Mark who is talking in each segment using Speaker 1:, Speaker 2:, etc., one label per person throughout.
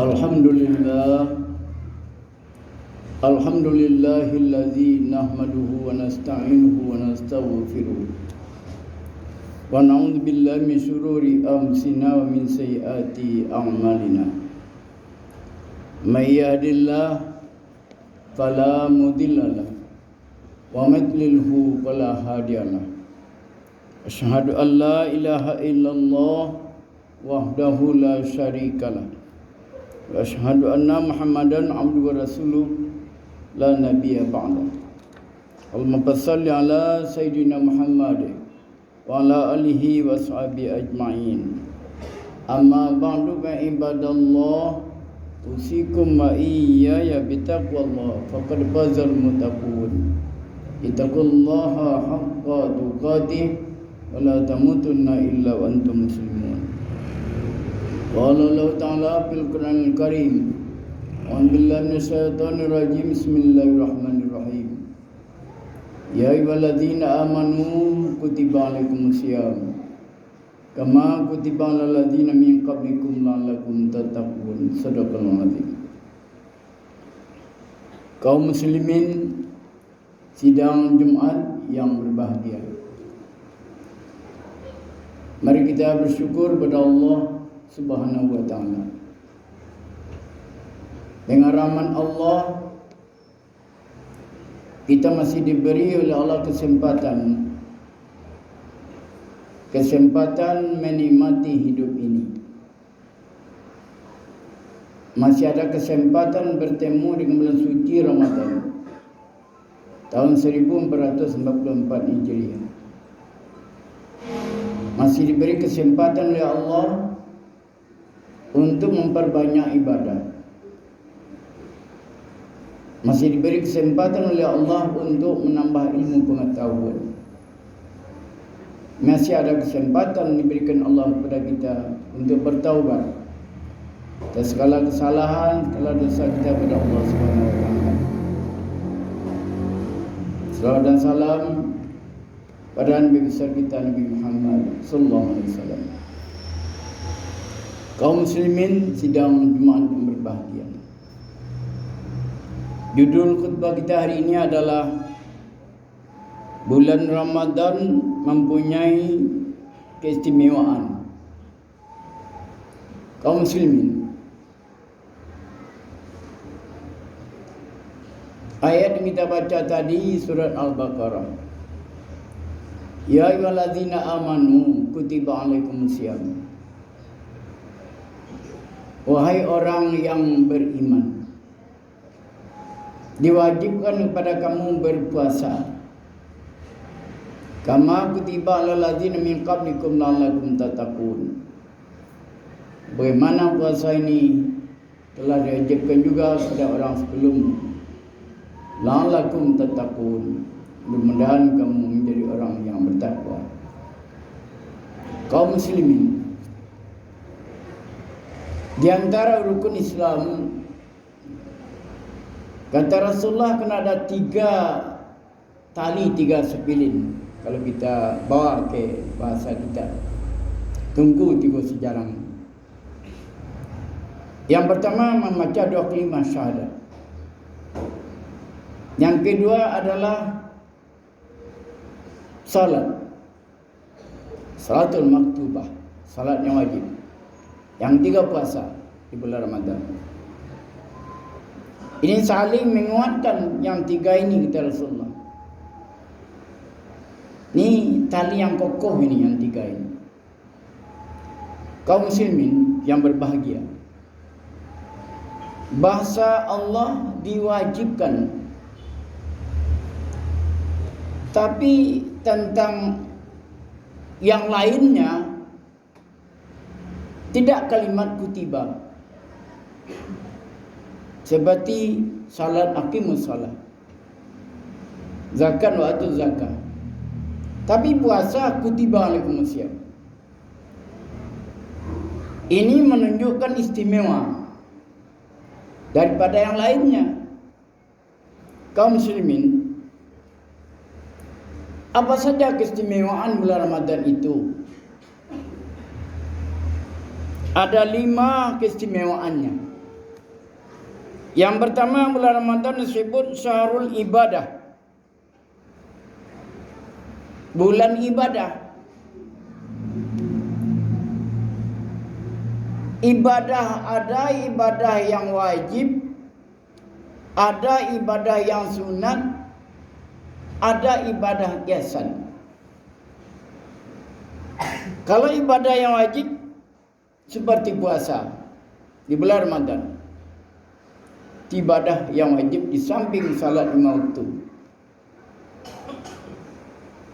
Speaker 1: Alhamdulillah Alhamdulillahilladzi nahmaduhu wa nasta'inuhu wa nastaghfiruh wa na'udzu billahi min syururi anfusina wa min sayyiati a'malina. May yahdihillahu fala mudilla lahu wa may yudlilhu fala hadiya lahu. Asyhadu an la ilaha illallah wahdahu la syarika lahu wa asyhadu anna Muhammadan abduhu wa rasuluh la nabiyya ba'da. Allahumma shalli ala sayyidina Muhammad wa ala alihi wa sahbihi ajma'in. Amma ba'du fa ibadallah, usikum wa iyaya bitaqwallah faqad fazal muttaqun. Ittaqullaha haqqa tuqatih wa la tamutunna illa wa antum muslimun. Qala Allah ta'ala fil Qur'anil Karim, a'udzu billahi minasyaitonir rajim, bismillahirrahmanirrahim. Ya ayyuhalladzina amanu kutiba alaikumusiyam kama kutiba alal ladzina min qablikum la'allakum tattaqun. Shadaqallahul azim. Kaum muslimin sidang Jumat yang berbahagia, mari kita bersyukur pada Allah Subhanahu wa ta'ala. Dengan rahmat Allah, kita masih diberi oleh Allah kesempatan menikmati hidup ini. Masih ada kesempatan bertemu dengan bulan suci Ramadan tahun 1444 Hijriah. Masih diberi kesempatan oleh Allah untuk memperbanyak ibadah. Masih diberi kesempatan oleh Allah untuk menambah ilmu pengetahuan. Masih ada kesempatan diberikan Allah kepada kita untuk bertaubat atas segala kesalahan, segala dosa kita kepada Allah Subhanahu wa taala. Salawat dan salam pada Nabi besar kita Nabi Muhammad sallallahu alaihi wasallam. Kaum muslimin sidang Jumat yang berbahagia. Judul khutbah kita hari ini adalah bulan Ramadan mempunyai keistimewaan. Kaum muslimin, ayat yang kita baca tadi surat Al-Baqarah. Ya ayyuhalladzina amanu kutiba alaikumusiyam. Wahai orang yang beriman, diwajibkan kepada kamu berpuasa. Kama kutiba alal ladzina min qablikum la'allakum tattaqun. Bagaimana puasa ini telah diwajibkan juga kepada orang sebelum. La'allakum tattaqun. Mudah-mudahan kamu menjadi orang yang bertakwa. Kaum muslimin, di antara rukun Islam, kata Rasulullah, kena ada 3 tali, 3 sepilin. Kalau kita bawa ke bahasa kita, tunggu 3 sejarah. Yang pertama membaca 2 kalimat syahadat. Yang kedua adalah salat, salatul maktubah, salat yang wajib. Yang 3 puasa di bulan Ramadan. Ini saling menguatkan yang 3 ini kata Rasulullah. Ini tali yang kokoh ini yang 3 ini. Kaum muslimin yang berbahagia, bahasa Allah diwajibkan, tapi tentang yang lainnya tidak kalimat kutiba. Seperti salat, aqimus salat, zakat wa atuz zakat. Tapi puasa kutiba alaikumusiyam. Ini menunjukkan istimewa daripada yang lainnya. Kaum muslimin, apa saja keistimewaan bulan Ramadan itu? Ada 5 keistimewaannya. Yang pertama, bulan Ramadan disebut syahrul ibadah. Bulan ibadah. Ibadah ada ibadah yang wajib, ada ibadah yang sunat, ada ibadah ihsan. Kalau ibadah yang wajib seperti puasa di bulan Ramadan, ibadah yang wajib di samping salat 5 waktu,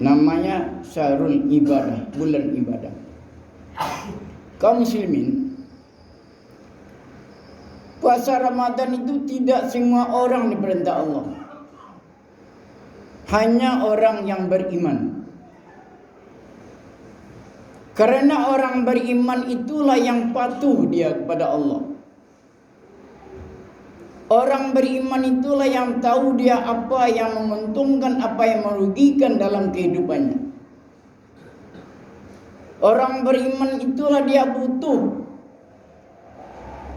Speaker 1: namanya syahrul ibadah, bulan ibadah. Kaum muslimin, puasa Ramadan itu tidak semua orang diperintah Allah. Hanya orang yang beriman. Karena orang beriman itulah yang patuh dia kepada Allah. Orang beriman itulah yang tahu dia apa yang menguntungkan, apa yang merugikan dalam kehidupannya. Orang beriman itulah dia butuh.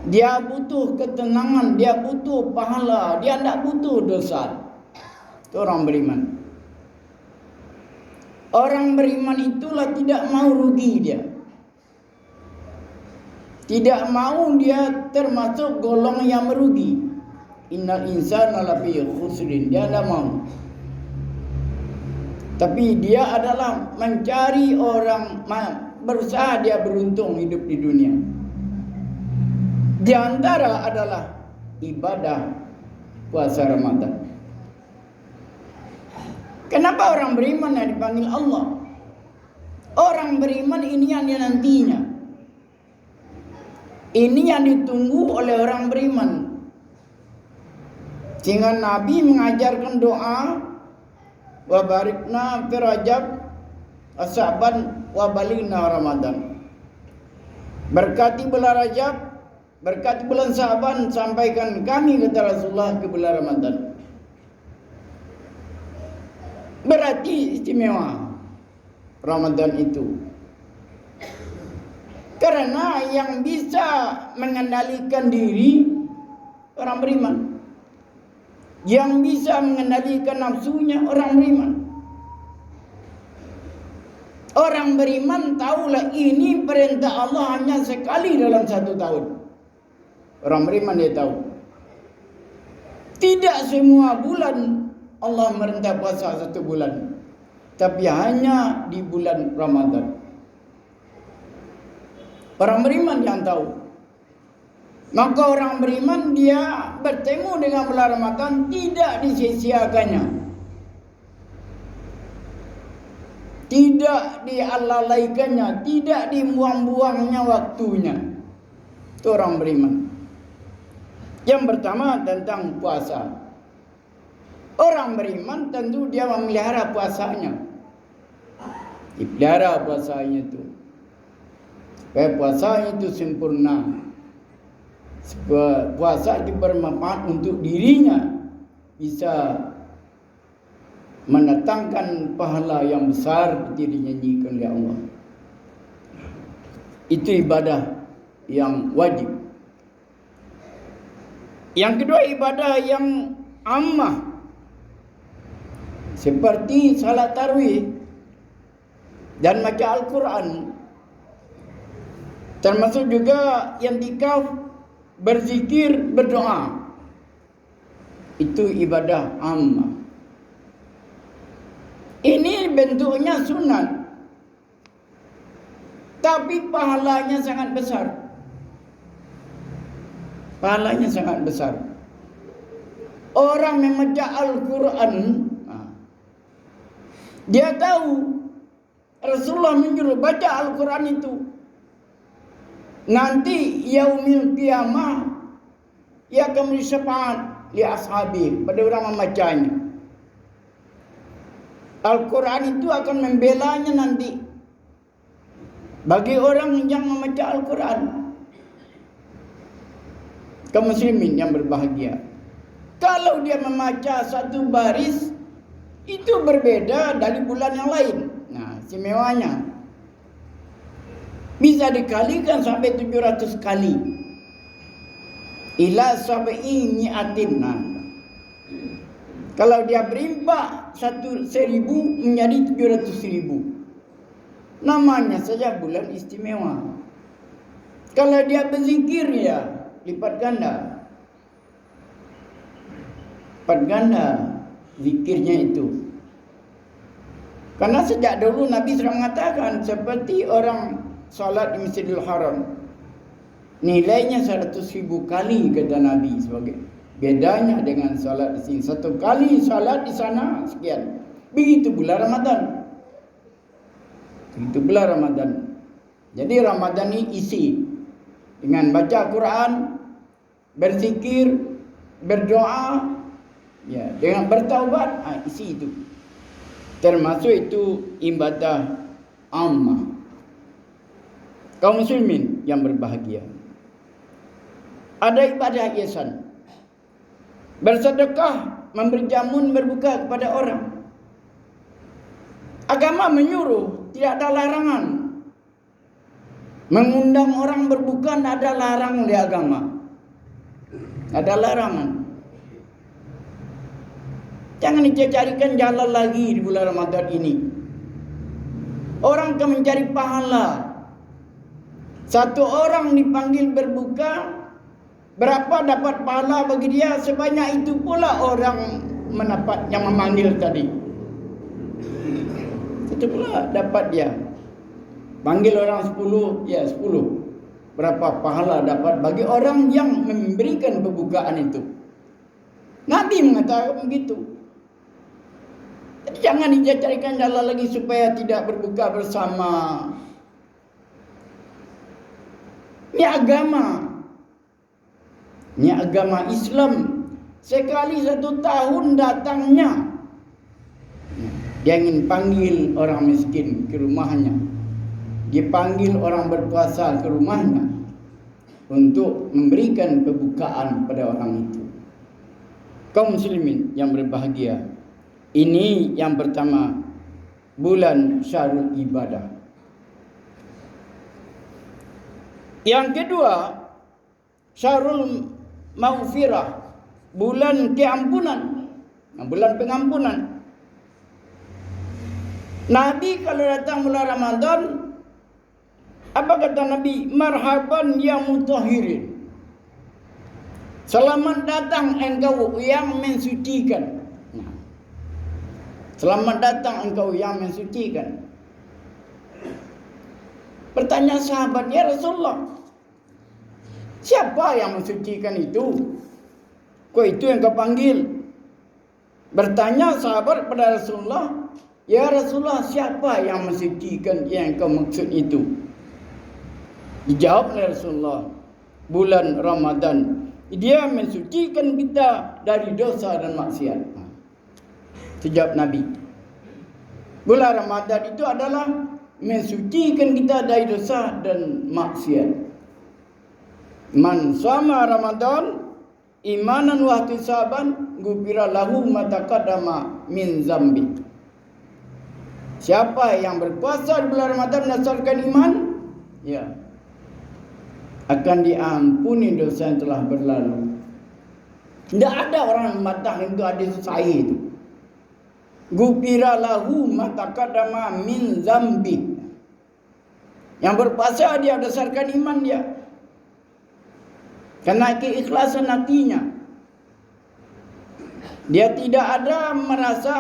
Speaker 1: Dia butuh ketenangan, dia butuh pahala, dia tidak butuh dosa. Itu orang beriman. Orang beriman itulah tidak mau rugi dia. Tidak mau dia termasuk golongan yang merugi. Innal insana lafi khusrin. Dia tidak mau. Tapi dia adalah mencari orang, berusaha dia beruntung hidup di dunia. Di antara adalah ibadah puasa Ramadan. Kenapa orang beriman yang dipanggil Allah? Orang beriman ini yang nantinya. Ini yang ditunggu oleh orang beriman. Sehingga Nabi mengajarkan doa, wa barikna fi Rajab asaban wa balighna Ramadan. Berkati bulan Rajab, berkati bulan Sa'ban, sampaikan kami kata Rasulullah ke bulan Ramadan. Berarti istimewa Ramadan itu. Karena yang bisa mengendalikan diri orang beriman. Yang bisa mengendalikan nafsunya orang beriman. Orang beriman tahulah ini perintah Allah hanya sekali dalam 1 tahun. Orang beriman dia tahu. Tidak semua bulan Allah merintah puasa 1 bulan. Tapi hanya di bulan Ramadan. Orang beriman yang tahu. Maka orang beriman dia bertemu dengan bulan Ramadan tidak disia-siakannya. Tidak dialalaikannya, tidak dibuang-buangnya waktunya. Itu orang beriman. Yang pertama tentang puasa. Orang beriman tentu dia memelihara puasanya. Dipelihara puasanya itu. Supaya puasanya itu sempurna. Supaya puasa itu bermanfaat untuk dirinya. Bisa mendatangkan pahala yang besar seperti dinyanyikan oleh Allah. Itu ibadah yang wajib. Yang kedua ibadah yang ammah. Seperti salat tarawih dan baca Al-Quran. Termasuk juga yang i'tikaf, berzikir, berdoa. Itu ibadah ammah. Ini bentuknya sunat. Tapi pahalanya sangat besar. Pahalanya sangat besar. Orang membaca Al-Quran, dia tahu Rasulullah menyuruh baca Al-Quran itu. Nanti yaumil qiyamah ia akan memberi syafaat li ashabi pada orang membacanya. Al-Quran itu akan membelanya nanti bagi orang yang membaca Al-Quran. Kaum muslimin yang berbahagia, kalau dia membaca 1 baris itu berbeda dari bulan yang lain. Nah, istimewanya bisa dikalikan sampai 700 kali. ila sab'i mi'atin. Kalau dia berimpak 1,000 menjadi 700,000. Namanya saja bulan istimewa. Kalau dia berzikir, ya lipat ganda. Lipat ganda zikirnya itu. Karena sejak dulu Nabi sudah mengatakan, seperti orang salat di Masjidil Haram, nilainya 100,000 kali, kata Nabi. Sebagai bedanya dengan salat di sini, 1 kali salat di sana sekian. Begitu pula Ramadan. Begitu pula Ramadan. Jadi Ramadan ini isi dengan baca Quran, berzikir, berdoa, ya, dengan bertaubat, isi itu. Termasuk itu ibadah ammah. Kaum muslimin yang berbahagia. Ada ibadah ihsan. Bersedekah, memberi jamun, berbuka kepada orang. Agama menyuruh, tidak ada larangan. Mengundang orang berbuka tidak ada larang di agama. Ada larangan. Jangan dicarikan jalan lagi di bulan Ramadan ini. Orang akan mencari pahala. Satu orang dipanggil berbuka, berapa dapat pahala bagi dia, sebanyak itu pula orang mendapat yang memanggil tadi. Itu pula dapat dia. Panggil orang 10, ya 10. Berapa pahala dapat bagi orang yang memberikan pembukaan itu. Nabi mengatakan begitu. Jadi jangan dicarikan jalan lagi supaya tidak berbuka bersama. Ini agama. Ini agama Islam. Sekali 1 tahun datangnya, dia ingin panggil orang miskin ke rumahnya. Dia panggil orang berpuasa ke rumahnya untuk memberikan pembukaan pada orang itu. Kaum muslimin yang berbahagia, ini yang pertama, bulan Syahrul Ibadah. Yang kedua, Syahrul Maghfirah, bulan keampunan, bulan pengampunan. Nabi kalau datang bulan Ramadan, apa kata Nabi? Marhaban ya mutahhirin. Selamat datang engkau yang mensucikan. Selamat datang engkau yang mensucikan. Bertanya sahabat, ya Rasulullah, siapa yang mensucikan itu? Kok itu yang kau panggil? Bertanya sahabat kepada Rasulullah, ya Rasulullah, siapa yang mensucikan yang kau maksud itu? Dijawab oleh Rasulullah, bulan Ramadan. Dia mensucikan kita dari dosa dan maksiat. Sejawab Nabi. Bulan Ramadan itu adalah mensucikan kita dari dosa dan maksiat. Man shama Ramadan imanan wa ihtisaban ghufira lahu ma taqaddama min zambi. Siapa yang berpuasa di bulan Ramadan berdasarkan iman, ya, akan diampuni dosa yang telah berlalu. Tidak ada orang membatah itu hadis sahih itu. Ghufira lahu ma taqaddama min zambi. Yang berpuasa dia berdasarkan iman dia. Karena keikhlasan hatinya. Dia tidak ada merasa,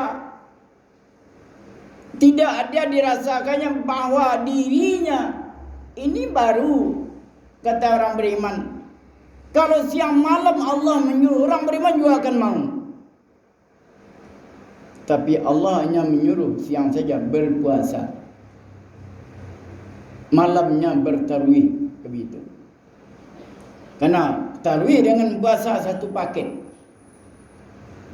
Speaker 1: tidak ada dirasakannya bahwa dirinya ini baru, kata orang beriman. Kalau siang malam Allah menyuruh, orang beriman juga akan mau. Tapi Allah hanya menyuruh siang saja berpuasa, malamnya bertarawih, begitu. Karena tarawih dengan puasa satu paket,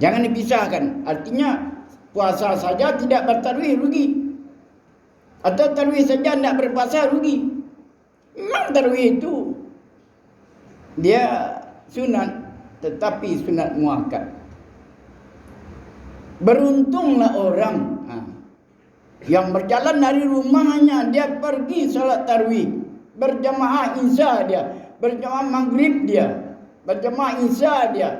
Speaker 1: jangan dipisahkan. Artinya puasa saja tidak bertarawih rugi, atau tarawih saja tidak berpuasa rugi. Memang tarawih itu dia sunat, tetapi sunat muakkad. Beruntunglah orang yang berjalan dari rumahnya, dia pergi salat tarawih berjamaah isya, dia berjamaah maghrib, dia berjamaah Isya dia.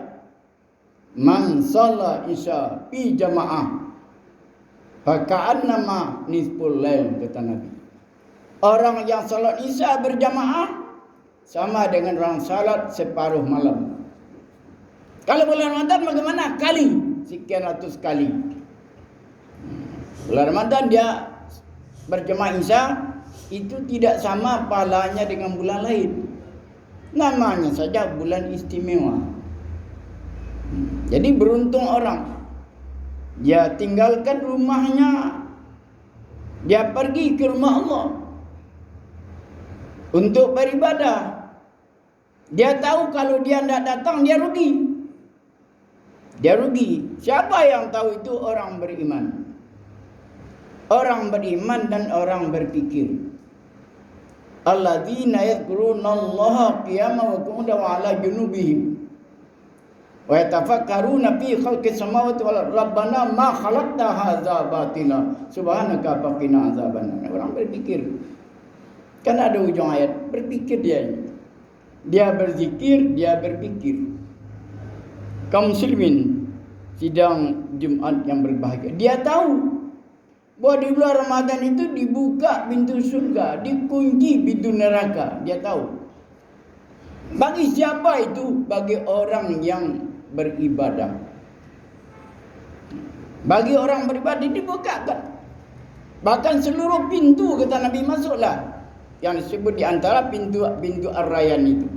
Speaker 1: Man shalla Isya fi jamaah faka'annama nisful lail, kata Nabi. Orang yang salat Isya berjamaah sama dengan orang salat separuh malam. Kalau bulan Ramadan bagaimana? Kali, sekian ratus kali. Bulan Ramadan dia berjamaah Isya itu tidak sama pahalanya dengan bulan lain. Namanya saja bulan istimewa. Jadi beruntung orang. Dia tinggalkan rumahnya, dia pergi ke rumah Allah untuk beribadah. Dia tahu kalau dia tidak datang, dia rugi. Dia rugi. Siapa yang tahu itu? Orang beriman. Orang beriman dan orang berfikir. Alladzina yadhkurunallaha qiyaman wa qu'udan wa 'ala junubihim wa yatafakkaruna fi khalqis samawati wal ardi rabbana ma khalaqta hadza batila subhanaka faqina azabannar. Orang berfikir. Kan ada ujung ayat, berfikir dia. Dia berzikir, dia berfikir. Kaum muslimin sidang Jumat yang berbahagia, dia tahu bahwa di bulan Ramadan itu dibuka pintu surga, dikunci pintu neraka. Dia tahu. Bagi siapa itu? Bagi orang yang beribadah. Bagi orang beribadah dibukakan. Bahkan seluruh pintu, kata Nabi, masuklah. Yang disebut di antara pintu Ar-Rayyan itu.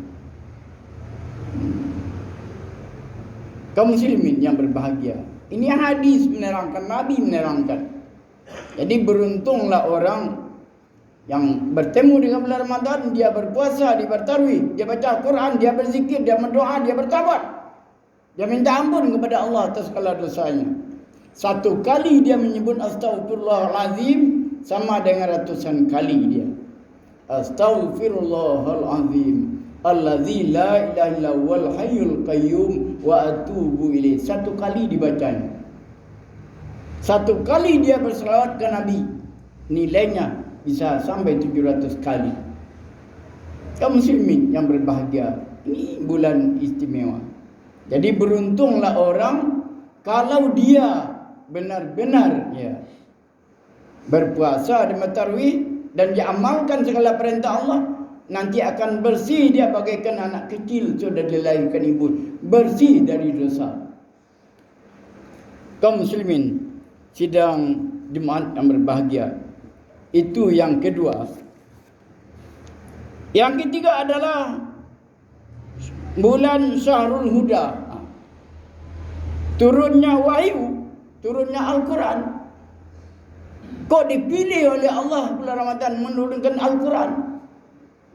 Speaker 1: Kaum muslimin yang berbahagia. Ini hadis menerangkan, Nabi menerangkan. Jadi beruntunglah orang yang bertemu dengan bulan Ramadan, dia berpuasa, dia bertarawih, dia baca Al-Quran, dia berzikir, dia berdoa, dia bertaubat. Dia minta ampun kepada Allah atas segala dosanya. Satu kali dia menyebut Astaghfirullahalazim sama dengan ratusan kali dia. Astaghfirullahalazim allazi la ilaha illa huwal hayyul qayyum wa atubu ilaih. Satu kali dibacanya. Satu kali dia berselawat ke Nabi, nilainya bisa sampai 700 kali. Kaum muslimin yang berbahagia, ini bulan istimewa. Jadi beruntunglah orang kalau dia benar-benar berpuasa dan bertarawih dan dia amalkan segala perintah Allah, nanti akan bersih dia bagaikan anak kecil sudah dilahirkan ibu, bersih dari dosa. Kaum muslimin sidang Jumat yang berbahagia, itu yang kedua. Yang ketiga adalah bulan Syahrul Huda. Turunnya wahyu, turunnya Al-Quran. Kok dipilih oleh Allah bulan Ramadan menurunkan Al-Quran?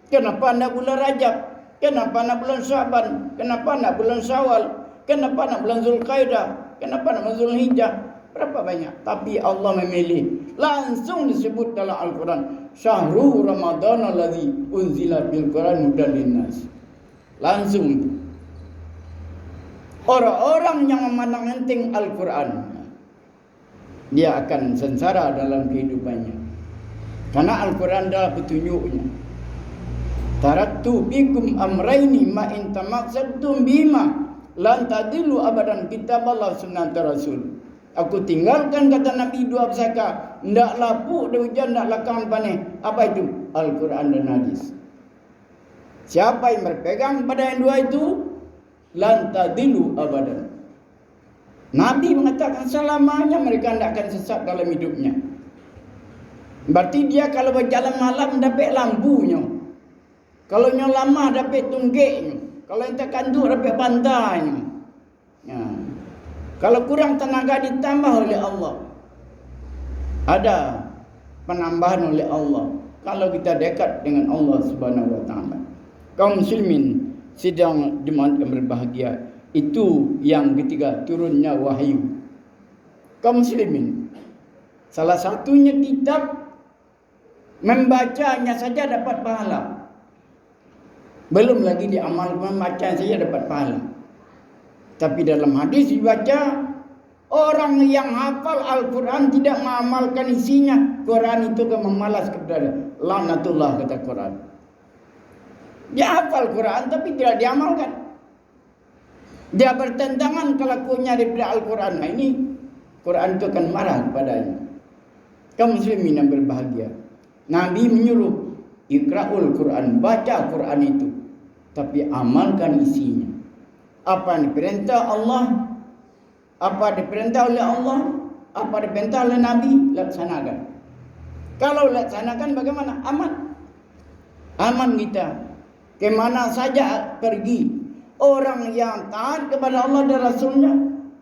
Speaker 1: Kenapa nak bulan Rajab? Kenapa nak bulan Syaban? Kenapa nak bulan Syawal? Kenapa nak bulan Zulkaidah? Kenapa nak bulan Zulhijjah? Berapa banyak? Tapi Allah memilih. Langsung disebut dalam Al-Quran. Syahrul Ramadan allazi unzila bil Quran hudan linnas. Langsung. Orang-orang yang memandang enteng Al-Quran, dia akan sengsara dalam kehidupannya. Karena Al-Quran adalah petunjuknya. Taraktu bikum amraini ma in tamassaktum bima lan tadillu abadan, kitab Allah sunnah Rasul. Aku tinggalkan, kata Nabi, dua pusaka. Ndak lapuk dah hujan, ndak lakang panen. Apa itu? Al-Quran dan hadis. Siapa yang berpegang pada yang dua itu, lan tadilu abadan. Nabi mengatakan selamanya mereka tidak akan sesat dalam hidupnya. Berarti dia kalau berjalan malam dapat lampunya. Kalau yang lama dapat tunggeknya. Kalau yang tak kantuk dapat bantainya. Ya. Kalau kurang tenaga ditambah oleh Allah. Ada penambahan oleh Allah kalau kita dekat dengan Allah Subhanahu wa taala. Kaum muslimin sidang Jumat yang berbahagia, itu yang ketiga, turunnya wahyu. Kaum muslimin, salah satunya kitab, membacanya saja dapat pahala. Belum lagi diamalkan, membaca saja dapat pahala. Tapi dalam hadis dibaca, orang yang hafal Al-Quran tidak mengamalkan isinya, Quran itu akan memalas kepada laknatullah, kata Quran. Dia hafal Quran tapi tidak diamalkan. Dia bertentangan kelakuannya daripada Al-Quran. Nah, ini Quran itu akan marah kepadanya. Kaum muslimin yang berbahagia, Nabi menyuruh ikra'ul Quran, baca Quran itu, tapi amalkan isinya. Apa yang diperintah Allah, apa diperintah oleh Allah, apa diperintah oleh Nabi, laksanakan. Kalau laksanakan bagaimana? Aman. Aman kita. Kemana saja pergi, orang yang taat kepada Allah dan Rasulnya,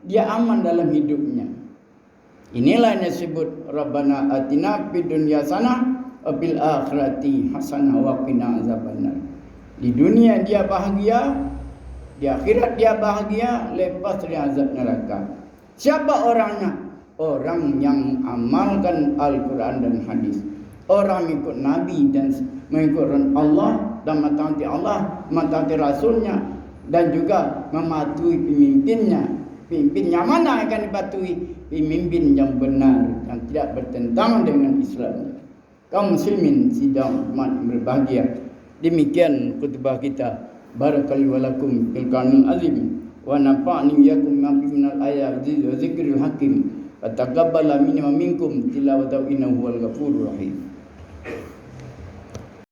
Speaker 1: dia aman dalam hidupnya. Inilah yang disebut Rabbana atina fid dunya hasanah wa fil akhirati hasanah wa qina azabannar. Di dunia dia bahagia, di akhirat dia bahagia, lepas dari azab neraka. Siapa orangnya? Orang yang amalkan Al-Quran dan hadis. Orang mengikut Nabi dan mengikut Allah dan mentaati Allah, mentaati Rasulnya, dan juga mematuhi pemimpinnya. Pemimpin yang mana akan dipatuhi? Pemimpin yang benar, yang tidak bertentangan dengan Islam. Kaum muslimin sidang umat berbahagia. Demikian khutbah kita. Barakallahu walakum fil Qur'anil azim wa nafa'ani iyyakum minal ayati wa zikril hakim. Wa taqabbala minni wa minkum tilawatahu innahu huwal ghafurur rahim.